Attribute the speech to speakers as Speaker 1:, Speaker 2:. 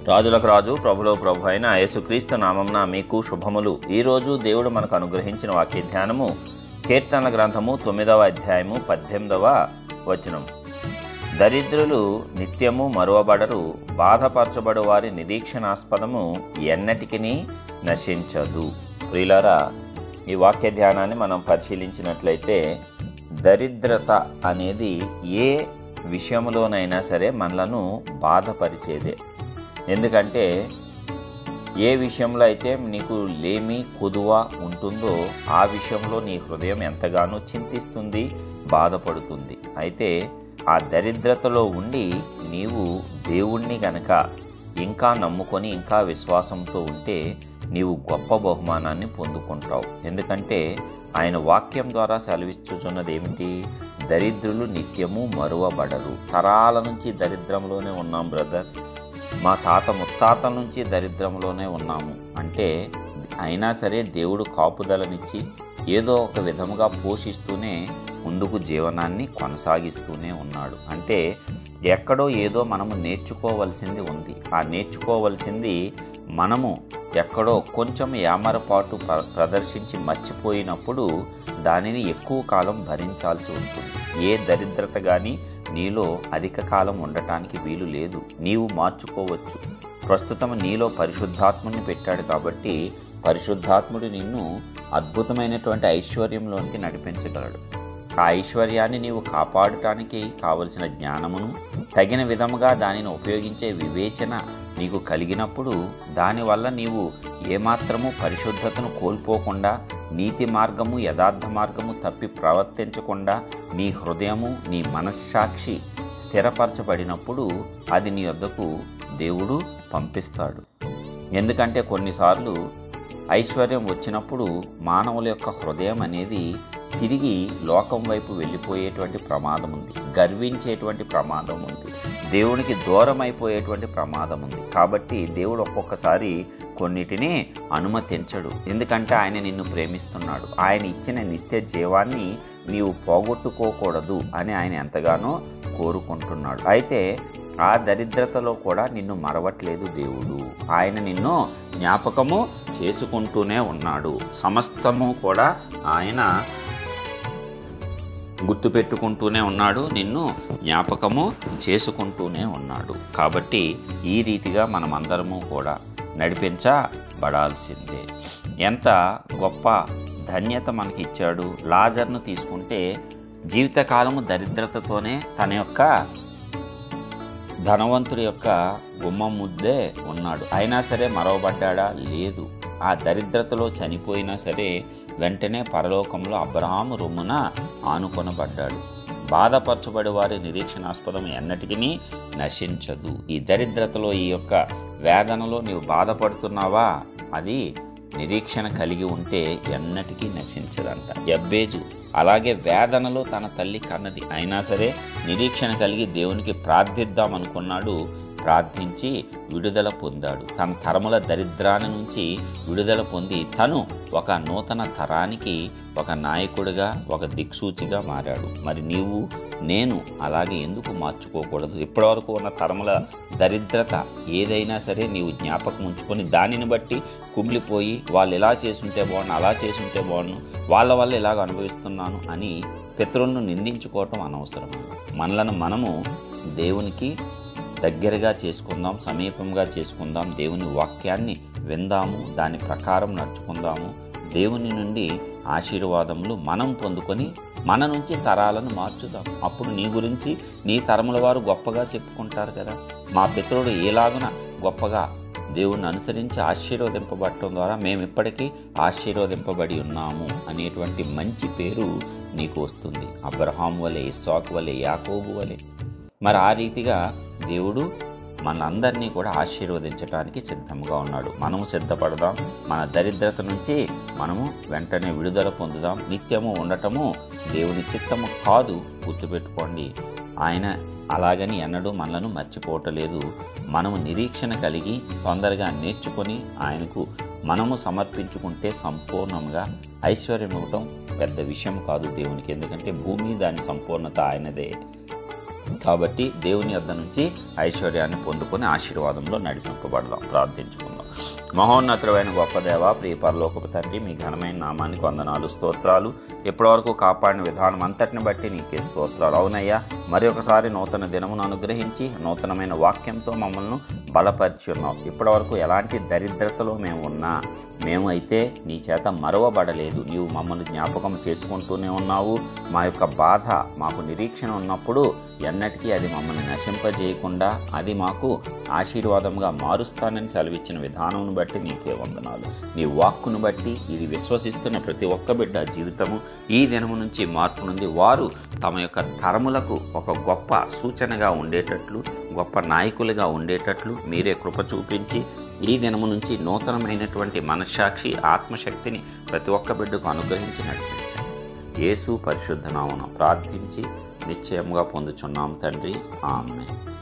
Speaker 1: రాజులకు రాజు ప్రభులో ప్రభు అయిన యేసుక్రీస్తు నామమున మీకు శుభములు. ఈరోజు దేవుడు మనకు అనుగ్రహించిన వాక్య ధ్యానము కీర్తనల గ్రంథము 9వ అధ్యాయము 18వ వచనం. దరిద్రులు నిత్యము మరువబడరు, బాధపరచబడు వారి నిరీక్షణాస్పదము ఎన్నటికి నశించదు. ప్రియులారా, ఈ వాక్య ధ్యానాన్ని మనం పరిశీలించినట్లయితే దరిద్రత అనేది ఏ విషయంలోనైనా సరే మనలను బాధపరిచేదే. ఎందుకంటే ఏ విషయంలో అయితే నీకు లేమి కుదువ ఉంటుందో ఆ విషయంలో నీ హృదయం ఎంతగానో చింతిస్తుంది, బాధపడుతుంది. అయితే ఆ దరిద్రతలో ఉండి నీవు దేవుణ్ణి గనక ఇంకా నమ్ముకొని ఇంకా విశ్వాసంతో ఉంటే నీవు గొప్ప బహుమానాన్ని పొందుకుంటావు. ఎందుకంటే ఆయన వాక్యం ద్వారా సెలవిస్తున్నది ఏమిటి? దరిద్రులు నిత్యము మరువబడరు. తరాల నుంచి దరిద్రంలోనే ఉన్నాం బ్రదర్, మా తాత ముత్తాతల నుంచి దరిద్రంలోనే ఉన్నాము అంటే అయినా సరే దేవుడు కాపుదలనిచ్చి ఏదో ఒక విధముగా పోషిస్తూనే ముందుకు జీవనాన్ని కొనసాగిస్తూనే ఉన్నాడు. అంటే ఎక్కడో ఏదో మనము నేర్చుకోవలసింది ఉంది. ఆ నేర్చుకోవలసింది మనము ఎక్కడో కొంచెం యామరపాటు ప్రదర్శించి మర్చిపోయినప్పుడు దానిని ఎక్కువ కాలం భరించాల్సి ఉంటుంది. ఏ దరిద్రత కానీ నీలో అధిక కాలం ఉండటానికి వీలు లేదు. నీవు మార్చుకోవచ్చు. ప్రస్తుతం నీలో పరిశుద్ధాత్ముడిని పెట్టాడు కాబట్టి పరిశుద్ధాత్ముడు నిన్ను అద్భుతమైనటువంటి ఐశ్వర్యంలోనికి నడిపించగలడు. ఆ ఐశ్వర్యాన్ని నీవు కాపాడటానికి కావలసిన జ్ఞానమును తగిన విధముగా దానిని ఉపయోగించే వివేచన నీకు కలిగినప్పుడు దానివల్ల నీవు ఏమాత్రము పరిశుద్ధతను కోల్పోకుండా, నీతి మార్గము యథార్థ మార్గము తప్పి ప్రవర్తించకుండా నీ హృదయము నీ మనస్సాక్షి స్థిరపరచబడినప్పుడు అది నీ వద్దకు దేవుడు పంపిస్తాడు. ఎందుకంటే కొన్నిసార్లు ఐశ్వర్యం వచ్చినప్పుడు మానవుల యొక్క హృదయం అనేది తిరిగి లోకం వైపు వెళ్ళిపోయేటువంటి ప్రమాదం ఉంది, గర్వించేటువంటి ప్రమాదం ఉంది, దేవునికి దూరం అయిపోయేటువంటి ప్రమాదం ఉంది. కాబట్టి దేవుడు ఒక్కొక్కసారి కొన్నిటిని అనుమతించడు. ఎందుకంటే ఆయన నిన్ను ప్రేమిస్తున్నాడు. ఆయన ఇచ్చిన నిత్య జీవాన్ని నీవు పోగొట్టుకోకూడదు అని ఆయన ఎంతగానో కోరుకుంటున్నాడు. అయితే ఆ దరిద్రతలో కూడా నిన్ను మరవట్లేదు దేవుడు. ఆయన నిన్ను జ్ఞాపకము చేసుకుంటూనే ఉన్నాడు. సమస్తము కూడా ఆయన గుర్తుపెట్టుకుంటూనే ఉన్నాడు, నిన్ను జ్ఞాపకము చేసుకుంటూనే ఉన్నాడు. కాబట్టి ఈ రీతిగా మనమందరము కూడా నడిపించబడాల్సిందే. ఎంత గొప్ప ధన్యత మనకి ఇచ్చాడు. లాజర్ను తీసుకుంటే జీవితకాలము దరిద్రతతోనే తన యొక్క ధనవంతుడి యొక్క గుమ్మం ముద్దే ఉన్నాడు. అయినా సరే మరవబడ్డా? లేదు. ఆ దరిద్రతలో చనిపోయినా సరే వెంటనే పరలోకంలో అబ్రహాము రొమ్మున ఆనుకొనబడ్డాడు. బాధపరచబడి వారి నిరీక్షణాస్పదం ఎన్నటికీ నశించదు. ఈ దరిద్రతలో, ఈ యొక్క వేదనలో నీవు బాధపడుతున్నావా? అది నిరీక్షణ కలిగి ఉంటే ఎన్నటికీ నశించదంట. యబ్బేజు అలాగే వేదనలో తన తల్లి కన్నది, అయినా సరే నిరీక్షణ కలిగి దేవునికి ప్రార్థిద్దామనుకున్నాడు. ప్రార్థించి విడుదల పొందాడు. తన తరముల దరిద్రాన్ని నుంచి విడుదల పొంది తను ఒక నూతన తరానికి ఒక నాయకుడిగా, ఒక దిక్సూచిగా మారాడు. మరి నీవు నేను అలాగే ఎందుకు మార్చుకోకూడదు? ఇప్పటివరకు ఉన్న తరముల దరిద్రత ఏదైనా సరే నీవు జ్ఞాపకం ఉంచుకొని దానిని బట్టి కుమిలిపోయి వాళ్ళు ఇలా చేసుంటే బాగున్నాను, అలా చేసుంటే బాగున్నాను, వాళ్ళ వల్ల ఇలాగ అనుభవిస్తున్నాను అని పితరులను నిందించుకోవటం అనవసరం. మనలను మనము దేవునికి దగ్గరగా చేసుకుందాం, సమీపంగా చేసుకుందాం. దేవుని వాక్యాన్ని విందాము, దాని ప్రకారం నడుచుకుందాము. దేవుని నుండి ఆశీర్వాదములు మనం పొందుకొని మన నుంచి తరాలను మార్చుదాం. అప్పుడు నీ గురించి నీ తరముల వారు గొప్పగా చెప్పుకుంటారు కదా, మా పితరుడు ఎలాగున గొప్పగా దేవుణ్ణి అనుసరించి ఆశీర్వదింపబడటం ద్వారా మేము ఇప్పటికీ ఆశీర్వదింపబడి ఉన్నాము అనేటువంటి మంచి పేరు నీకు వస్తుంది. అబ్రహాము వలె, ఇస్సాకు వలె, యాకోబు వలె. మరి ఆ రీతిగా దేవుడు మనందరినీ కూడా ఆశీర్వదించడానికి సిద్ధంగా ఉన్నాడు. మనము సిద్ధపడదాం. మన దరిద్రత నుంచి మనము వెంటనే విడుదల పొందుదాం. నిత్యము ఉండటము దేవుని చిత్తము కాదు, గుర్తుపెట్టుకోండి. ఆయన అలాగని ఎన్నడూ మనలను మర్చిపోవటలేదు. మనము నిరీక్షణ కలిగి తొందరగా నేర్చుకొని ఆయనకు మనము సమర్పించుకుంటే సంపూర్ణంగా ఐశ్వర్యం ఇవ్వటం పెద్ద విషయం కాదు దేవునికి. ఎందుకంటే భూమి దాని సంపూర్ణత ఆయనదే. కాబట్టి దేవుని యొద్ద నుంచి ఐశ్వర్యాన్ని పొందుకొని ఆశీర్వాదంలో నడిపింపబడదాం. ప్రార్థించుకుందాం. మహోన్నతుడైన గొప్ప దేవ, ప్రియ పరలోకపు తండ్రి, మీ ఘనమైన నామానికి వందనాలు, స్తోత్రాలు. ఇప్పటివరకు కాపాడిన విధానం అంతటిని బట్టి నీకే స్తోత్రాలు. అవునయ్యా, మరి ఒకసారి నూతన దినమును అనుగ్రహించి నూతనమైన వాక్యంతో మమ్మల్ని బలపరిచి ఉన్నావు. ఇప్పటివరకు ఎలాంటి దరిద్రతలో మేము ఉన్నా, మేము అయితే నీ చేత మరవబడలేదు. నీవు మమ్మల్ని జ్ఞాపకం చేసుకుంటూనే ఉన్నావు. మా యొక్క బాధ, మాకు నిరీక్షణ ఉన్నప్పుడు ఎన్నటికీ అది మమ్మల్ని నశింపజేయకుండా అది మాకు ఆశీర్వాదంగా మారుస్తానని సెలవిచ్చిన విధానం బట్టి నీకే వందనాలు. నీ వాక్కును బట్టి ఇది విశ్వసిస్తున్న ప్రతి ఒక్క బిడ్డ జీవితము ఈ దినము నుంచి మార్పు నుండి వారు తమ యొక్క తరములకు ఒక గొప్ప సూచనగా ఉండేటట్లు, గొప్ప నాయకులుగా ఉండేటట్లు మీరే కృప చూపించి ఈ దినము నుంచి నూతనమైనటువంటి మనశ్శాక్షి, ఆత్మశక్తిని ప్రతి ఒక్క బిడ్డకు అనుగ్రహించి నడిపించండి. యేసు పరిశుద్ధ నామమున ప్రార్థించి నిశ్చయముగా పొందుచున్నాం తండ్రి. ఆమేన్.